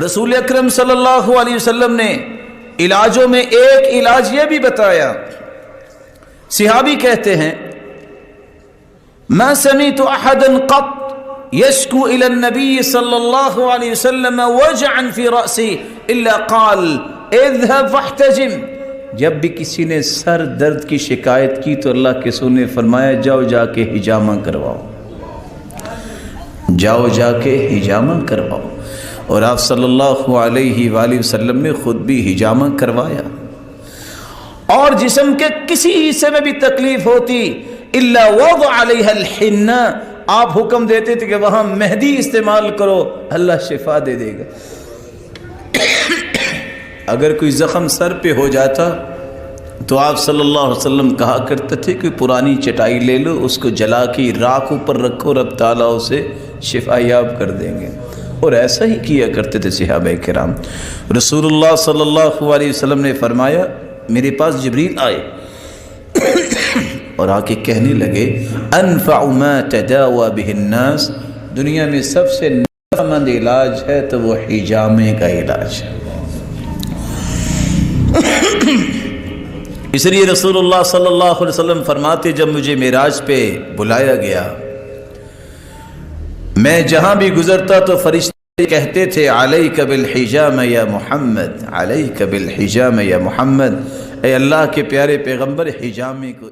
رسول اکرم صلی اللہ علیہ وسلم نے علاجوں میں ایک علاج یہ بھی بتایا. صحابی کہتے ہیں ما سمعت احدا قط يشكو الى النبي صلى الله عليه وسلم وجعا في رأسه الا قال اذهب فاحتجم. جب بھی کسی نے سر درد کی شکایت کی تو اللہ کے رسول نے فرمایا جاؤ جا کے حجامہ کرواؤ، جاؤ جا کے حجامہ کرواؤ. اور آپ صلی اللہ علیہ وآلہ وسلم نے خود بھی حجامہ کروایا. اور جسم کے کسی حصے میں بھی تکلیف ہوتی الا وضع علیہ الحنہ، آپ حکم دیتے تھے کہ وہاں مہندی استعمال کرو، اللہ شفا دے دے گا. اگر کوئی زخم سر پہ ہو جاتا تو آپ صلی اللہ علیہ وسلم کہا کرتے تھے کہ پرانی چٹائی لے لو، اس کو جلا کے راکھ اوپر رکھو، رب تعالیٰ اسے شفا یاب کر دیں گے. اور ایسا ہی کیا کرتے تھے صحابہ کرام. رسول اللہ صلی اللہ علیہ وسلم نے فرمایا میرے پاس جبریل آئے اور آ کے کہنے لگے انفع ما تداوى به الناس، دنیا میں سب سے نفع مند علاج ہے تو وہ حجامے کا علاج ہے. اس لیے رسول اللہ صلی اللہ علیہ وسلم فرماتے جب مجھے معراج پہ بلایا گیا، میں جہاں بھی گزرتا تو فرشتے کہتے تھے علیک بالحجامہ یا محمد، علیک بالحجامہ یا محمد، اے اللہ کے پیارے پیغمبر حجامے کو